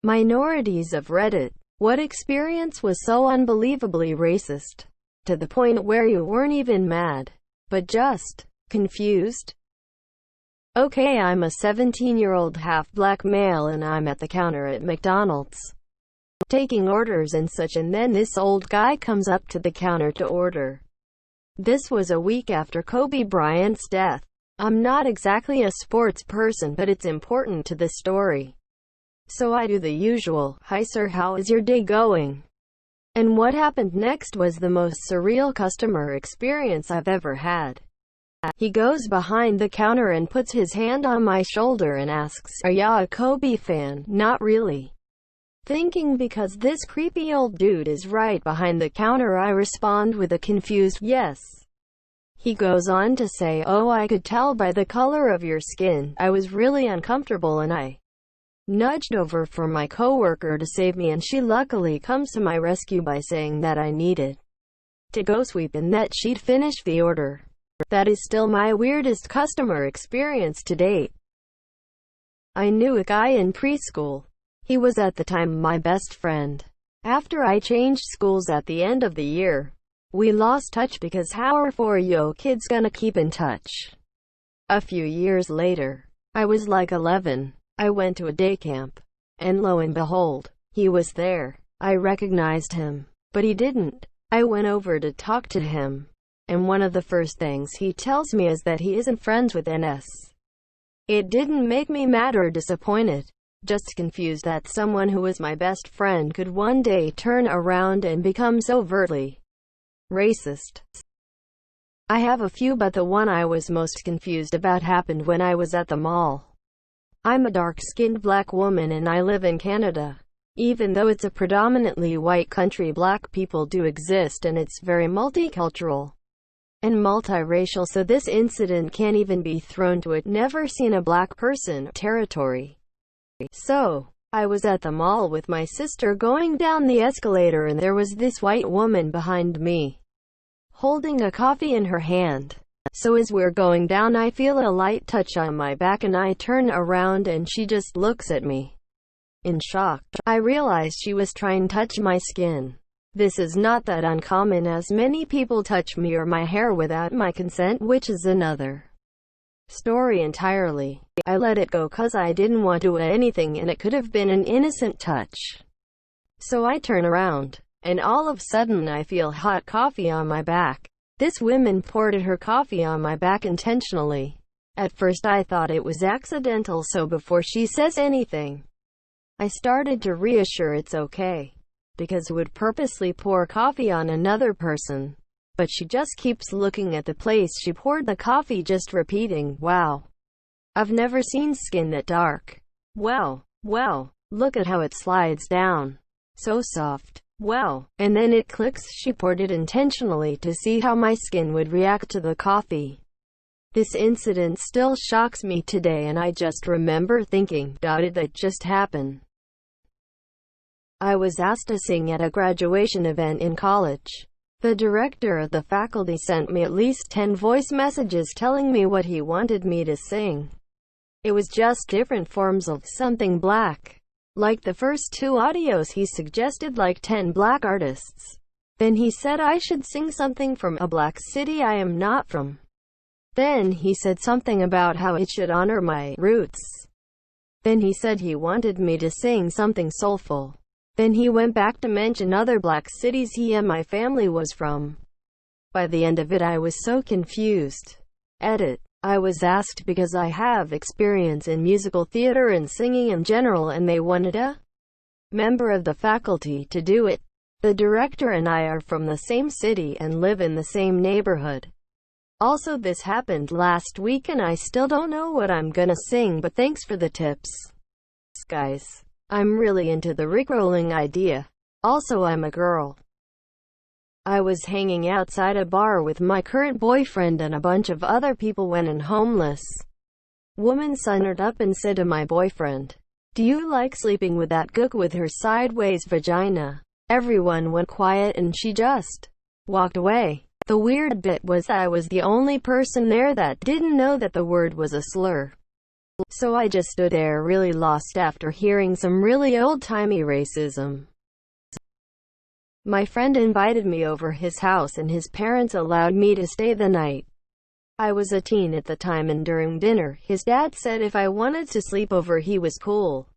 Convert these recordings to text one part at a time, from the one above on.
Minorities of Reddit. What experience was so unbelievably racist? To the point where you weren't even mad, but just confused? Okay, I'm a 17-year-old half-black male and I'm at the counter at McDonald's, taking orders and such, and then this old guy comes up to the counter to order. This was a week after Kobe Bryant's death. I'm not exactly a sports person, but it's important to the story. So I do the usual, "Hi sir, how is your day going?" And what happened next was the most surreal customer experience I've ever had. He goes behind the counter and puts his hand on my shoulder and asks, "Are ya a Kobe fan?" Not really. Thinking because this creepy old dude is right behind the counter, I respond with a confused yes. He goes on to say, "Oh, I could tell by the color of your skin." I was really uncomfortable and I nudged over for my coworker to save me, and she luckily comes to my rescue by saying that I needed to go sweep and that she'd finished the order. That is still my weirdest customer experience to date. I knew a guy in preschool. He was at the time my best friend. After I changed schools at the end of the year, we lost touch because how are 4-yo kids gonna keep in touch? A few years later, I was like 11. I went to a day camp, and lo and behold, he was there. I recognized him, but he didn't. I went over to talk to him, and one of the first things he tells me is that he isn't friends with NS. It didn't make me mad or disappointed, just confused that someone who was my best friend could one day turn around and become so overtly racist. I have a few, but the one I was most confused about happened when I was at the mall. I'm a dark-skinned black woman and I live in Canada. Even though it's a predominantly white country, black people do exist and it's very multicultural and multiracial, so this incident can't even be thrown to a "never seen a black person" territory. So, I was at the mall with my sister going down the escalator and there was this white woman behind me, holding a coffee in her hand. So as we're going down, I feel a light touch on my back and I turn around and she just looks at me in shock. I realized she was trying to touch my skin. This is not that uncommon, as many people touch me or my hair without my consent, which is another story entirely. I let it go cause I didn't want to do anything and it could have been an innocent touch. So I turn around, and all of a sudden I feel hot coffee on my back. This woman poured her coffee on my back intentionally. At first I thought it was accidental, so before she says anything, I started to reassure it's okay, because would purposely pour coffee on another person. But she just keeps looking at the place she poured the coffee, just repeating, "Wow, I've never seen skin that dark. Wow, wow, look at how it slides down. So soft. Wow." And then it clicks, she poured it intentionally to see how my skin would react to the coffee. This incident still shocks me today, and I just remember thinking, did that just happen? I was asked to sing at a graduation event in college. The director of the faculty sent me at least 10 voice messages telling me what he wanted me to sing. It was just different forms of something black. Like the first 2 audios he suggested like 10 black artists. Then he said I should sing something from a black city I am not from. Then he said something about how it should honor my roots. Then he said he wanted me to sing something soulful. Then he went back to mention other black cities he and my family was from. By the end of it I was so confused. Edit. I was asked because I have experience in musical theater and singing in general, and they wanted a member of the faculty to do it. The director and I are from the same city and live in the same neighborhood. Also, this happened last week and I still don't know what I'm gonna sing, but thanks for the tips, guys. I'm really into the rickrolling idea. Also, I'm a girl. I was hanging outside a bar with my current boyfriend and a bunch of other people when an homeless woman sauntered up and said to my boyfriend, "Do you like sleeping with that gook with her sideways vagina?" Everyone went quiet and she just walked away. The weird bit was that I was the only person there that didn't know that the word was a slur. So I just stood there really lost after hearing some really old-timey racism. My friend invited me over his house and his parents allowed me to stay the night. I was a teen at the time, and during dinner, his dad said if I wanted to sleep over he was cool.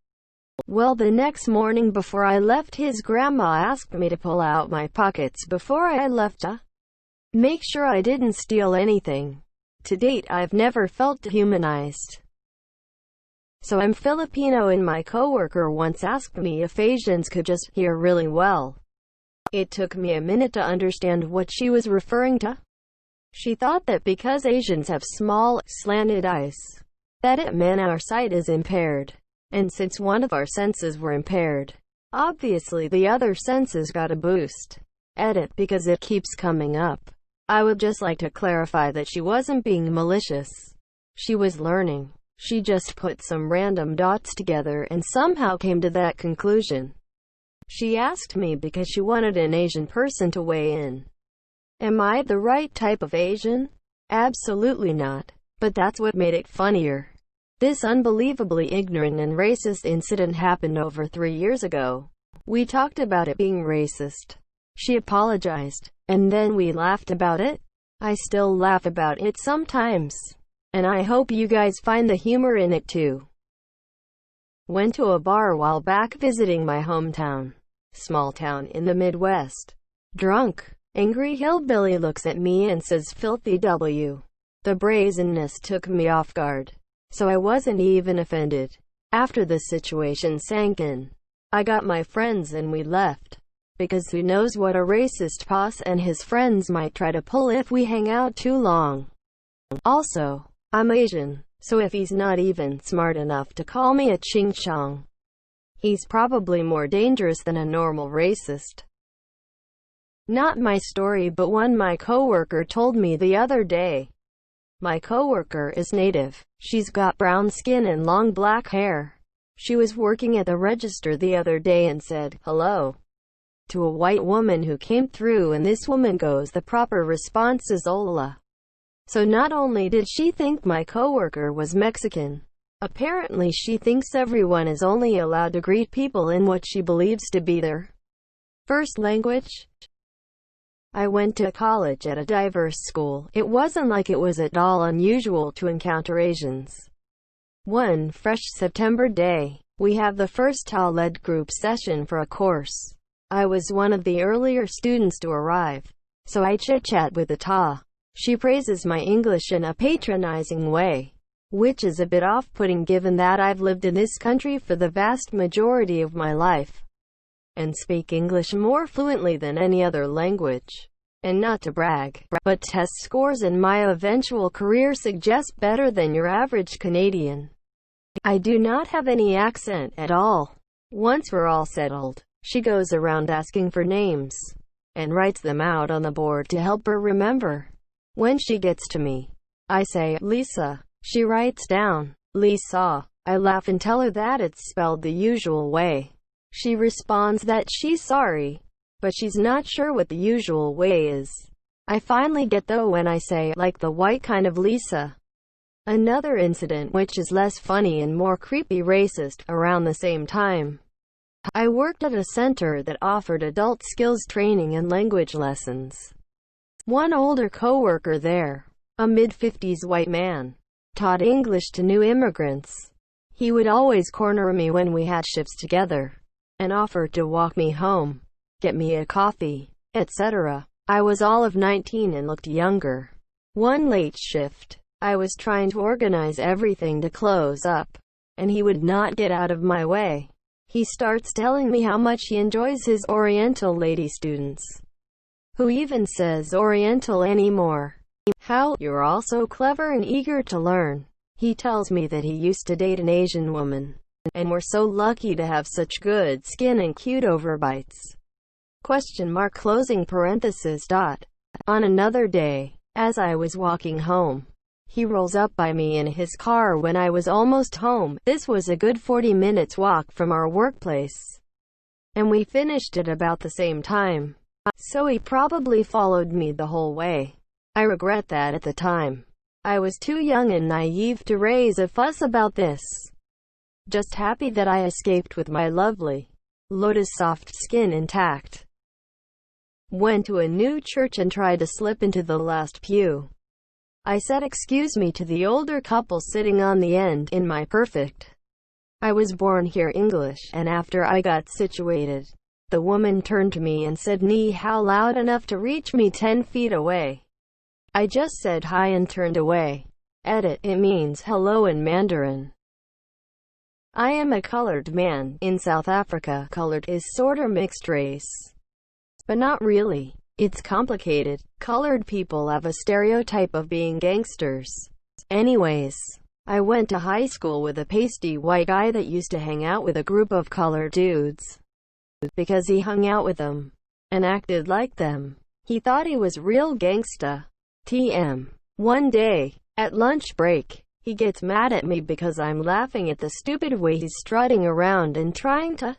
Well, the next morning before I left, his grandma asked me to pull out my pockets before I left to make sure I didn't steal anything. To date, I've never felt dehumanized. So I'm Filipino, and my coworker once asked me if Asians could just hear really well. It took me a minute to understand what she was referring to. She thought that because Asians have small, slanted eyes, that it meant our sight is impaired. And since one of our senses were impaired, obviously the other senses got a boost. Edit, because it keeps coming up. I would just like to clarify that she wasn't being malicious. She was learning. She just put some random dots together and somehow came to that conclusion. She asked me because she wanted an Asian person to weigh in. Am I the right type of Asian? Absolutely not. But that's what made it funnier. This unbelievably ignorant and racist incident happened over 3 years ago. We talked about it being racist. She apologized, and then we laughed about it. I still laugh about it sometimes. And I hope you guys find the humor in it too. Went to a bar a while back visiting my hometown. Small town in the Midwest. Drunk. Angry hillbilly looks at me and says filthy W. The brazenness took me off guard. So I wasn't even offended. After the situation sank in, I got my friends and we left. Because who knows what a racist boss and his friends might try to pull if we hang out too long. Also, I'm Asian, so if he's not even smart enough to call me a ching chong, he's probably more dangerous than a normal racist. Not my story, but one my coworker told me the other day. My coworker is native. She's got brown skin and long black hair. She was working at the register the other day and said, "Hello," to a white woman who came through, and this woman goes, the proper response is "Hola." So not only did she think my coworker was Mexican, apparently she thinks everyone is only allowed to greet people in what she believes to be their first language. I went to college at a diverse school. It wasn't like it was at all unusual to encounter Asians. One fresh September day, we have the first TA-led group session for a course. I was one of the earlier students to arrive, so I chit-chat with the TA. She praises my English in a patronizing way, which is a bit off-putting given that I've lived in this country for the vast majority of my life and speak English more fluently than any other language. And not to brag, but test scores in my eventual career suggest better than your average Canadian. I do not have any accent at all. Once we're all settled, she goes around asking for names and writes them out on the board to help her remember. When she gets to me, I say, "Lisa." She writes down, "Lisa." I laugh and tell her that it's spelled the usual way. She responds that she's sorry, but she's not sure what the usual way is. I finally get though when I say, like the white kind of Lisa. Another incident, which is less funny and more creepy racist, around the same time. I worked at a center that offered adult skills training and language lessons. One older coworker there, a mid-50s white man, taught English to new immigrants. He would always corner me when we had shifts together and offer to walk me home, get me a coffee, etc. I was all of 19 and looked younger. One late shift, I was trying to organize everything to close up, and he would not get out of my way. He starts telling me how much he enjoys his Oriental lady students. Who even says Oriental anymore? How you're all so clever and eager to learn. He tells me that he used to date an Asian woman, and we're so lucky to have such good skin and cute overbites. Closing parenthesis dot. On another day, as I was walking home, he rolls up by me in his car when I was almost home. This was a good 40 minutes walk from our workplace, and we finished at about the same time. So he probably followed me the whole way. I regret that at the time. I was too young and naive to raise a fuss about this. Just happy that I escaped with my lovely, lotus soft skin intact. Went to a new church and tried to slip into the last pew. I said excuse me to the older couple sitting on the end, in my perfect I was born here English, and after I got situated, the woman turned to me and said ni hao loud enough to reach me 10 feet away. I just said hi and turned away. Edit, it means hello in Mandarin. I am a colored man. In South Africa, colored is sorta mixed race. But not really. It's complicated. Colored people have a stereotype of being gangsters. Anyways, I went to high school with a pasty white guy that used to hang out with a group of colored dudes. Because he hung out with them and acted like them, he thought he was real gangsta. TM. One day, at lunch break, he gets mad at me because I'm laughing at the stupid way he's strutting around and trying to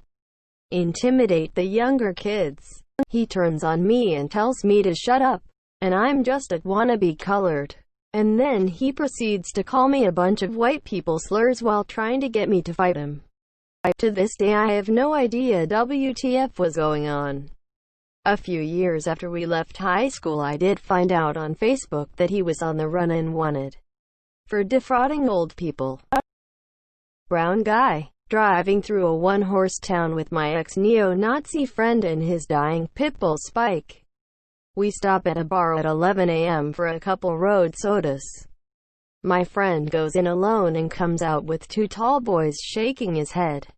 intimidate the younger kids. He turns on me and tells me to shut up, and I'm just a wannabe colored. And then he proceeds to call me a bunch of white people slurs while trying to get me to fight him. To this day I have no idea WTF was going on. A few years after we left high school, I did find out on Facebook that he was on the run and wanted for defrauding old people. Brown guy. Driving through a one-horse town with my ex-neo-Nazi friend and his dying pitbull Spike. We stop at a bar at 11 a.m. for a couple road sodas. My friend goes in alone and comes out with two tall boys shaking his head.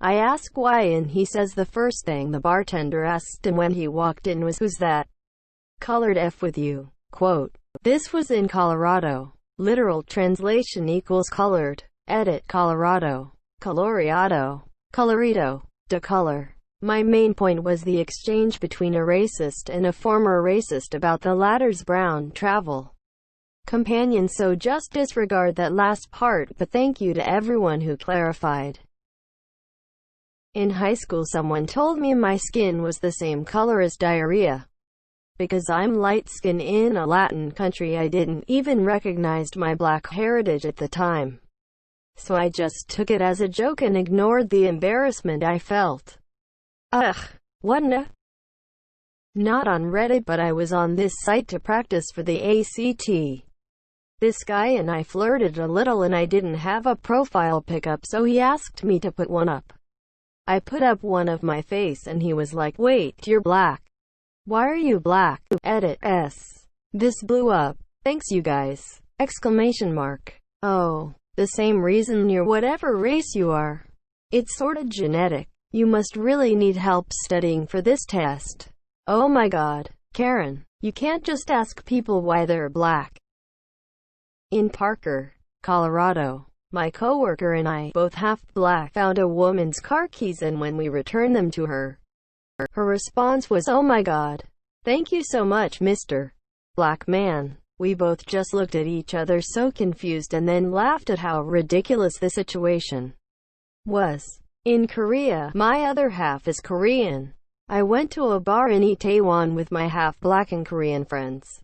I ask why and he says the first thing the bartender asked him when he walked in was, "Who's that colored F with you?" Quote. This was in Colorado. Literal translation equals colored. Edit Colorado. Coloriado. Colorito. De color. My main point was the exchange between a racist and a former racist about the latter's brown travel companion, so just disregard that last part, but thank you to everyone who clarified. In high school someone told me my skin was the same color as diarrhea. Because I'm light-skinned in a Latin country, I didn't even recognize my black heritage at the time. So I just took it as a joke and ignored the embarrassment I felt. Ugh, what n- Not on Reddit, but I was on this site to practice for the ACT. This guy and I flirted a little and I didn't have a profile pickup, so he asked me to put one up. I put up one of my face and he was like, "Wait, you're black. Why are you black?" Edit S. This blew up. Thanks you guys! Exclamation mark. Oh, the same reason you're whatever race you are. It's sorta genetic. You must really need help studying for this test. Oh my god, Karen, you can't just ask people why they're black. In Parker, Colorado, my coworker and I, both half black, found a woman's car keys, and when we returned them to her, her response was, "Oh my god, thank you so much, Mr. Black Man." We both just looked at each other so confused and then laughed at how ridiculous the situation was. In Korea, my other half is Korean. I went to a bar in Itaewon with my half-black and Korean friends.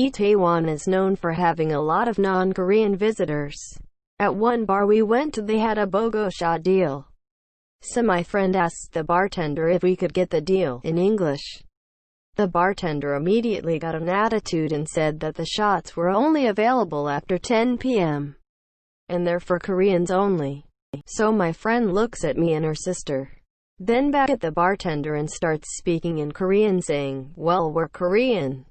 Itaewon is known for having a lot of non-Korean visitors. At one bar we went to, they had a BOGO shot deal. So my friend asked the bartender if we could get the deal in English. The bartender immediately got an attitude and said that the shots were only available after 10 p.m. and they're for Koreans only. So my friend looks at me and her sister, then back at the bartender and starts speaking in Korean saying, "Well, we're Korean.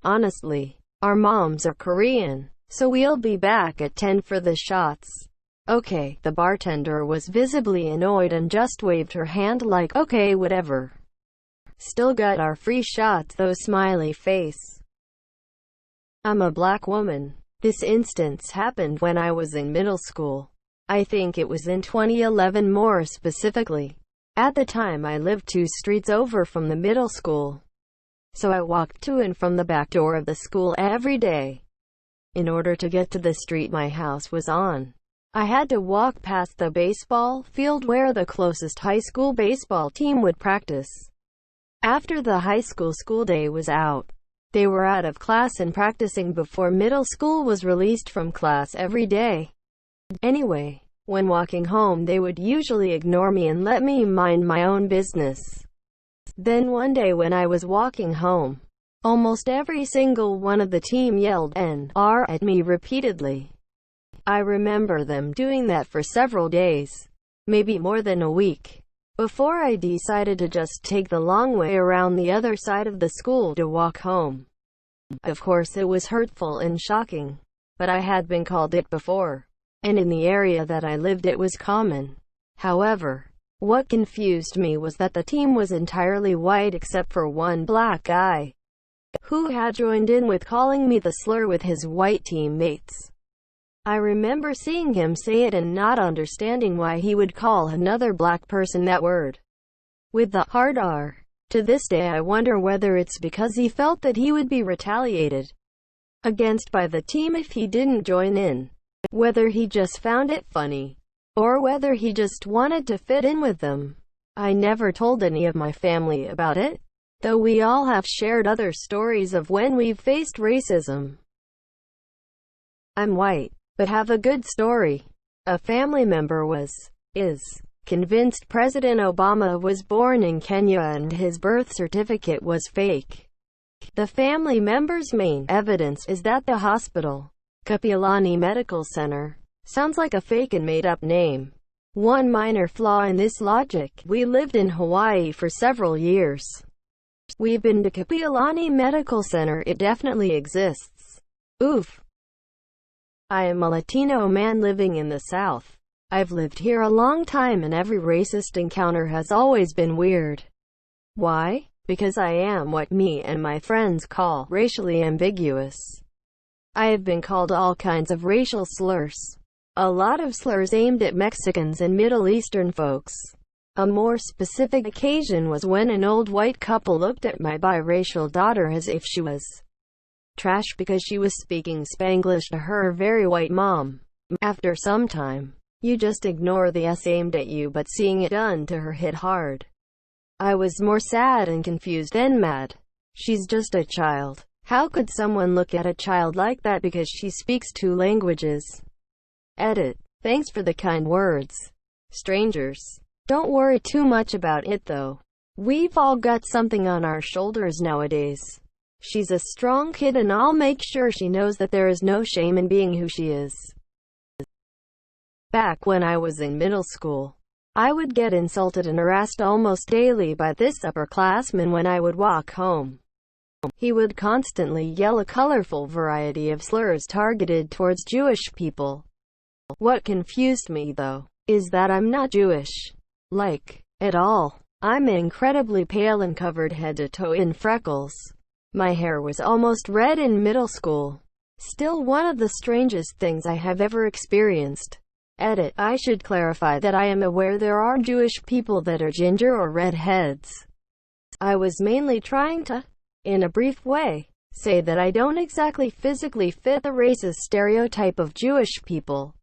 Honestly, our moms are Korean, so we'll be back at 10 for the shots." Okay, the bartender was visibly annoyed and just waved her hand like, "Okay, whatever. Still got our free shots though, smiley face." I'm a black woman. This instance happened when I was in middle school. I think it was in 2011 more specifically. At the time I lived 2 streets over from the middle school. So I walked to and from the back door of the school every day. In order to get to the street my house was on, I had to walk past the baseball field where the closest high school baseball team would practice. After the high school day was out, They were out of class and practicing before middle school was released from class every day. Anyway, when walking home they would usually ignore me and let me mind my own business. Then one day when I was walking home, almost every single one of the team yelled "NR" at me repeatedly. I remember them doing that for several days, maybe more than a week, before I decided to just take the long way around the other side of the school to walk home. Of course it was hurtful and shocking, but I had been called it before, and in the area that I lived it was common. However, what confused me was that the team was entirely white except for one black guy, who had joined in with calling me the slur with his white teammates. I remember seeing him say it and not understanding why he would call another black person that word, with the hard R. To this day I wonder whether it's because he felt that he would be retaliated against by the team if he didn't join in, whether he just found it funny, or whether he just wanted to fit in with them. I never told any of my family about it, though we all have shared other stories of when we've faced racism. I'm white, but have a good story. A family member is convinced President Obama was born in Kenya and his birth certificate was fake. The family member's main evidence is that the hospital, Kapilani Medical Center, sounds like a fake and made-up name. One minor flaw in this logic: we lived in Hawaii for several years. We've been to Kapilani Medical Center, it definitely exists. Oof. I am a Latino man living in the South. I've lived here a long time and every racist encounter has always been weird. Why? Because I am what me and my friends call racially ambiguous. I have been called all kinds of racial slurs. A lot of slurs aimed at Mexicans and Middle Eastern folks. A more specific occasion was when an old white couple looked at my biracial daughter as if she was trash because she was speaking Spanglish to her very white mom. After some time, you just ignore the S aimed at you, but seeing it done to her hit hard. I was more sad and confused than mad. She's just a child. How could someone look at a child like that because she speaks 2 languages? Edit. Thanks for the kind words, strangers. Don't worry too much about it though. We've all got something on our shoulders nowadays. She's a strong kid and I'll make sure she knows that there is no shame in being who she is. Back when I was in middle school, I would get insulted and harassed almost daily by this upperclassman when I would walk home. He would constantly yell a colorful variety of slurs targeted towards Jewish people. What confused me, though, is that I'm not Jewish. Like, at all. I'm incredibly pale and covered head to toe in freckles. My hair was almost red in middle school. Still one of the strangest things I have ever experienced. Edit. I should clarify that I am aware there are Jewish people that are ginger or redheads. I was mainly trying to, in a brief way, say that I don't exactly physically fit the racist stereotype of Jewish people.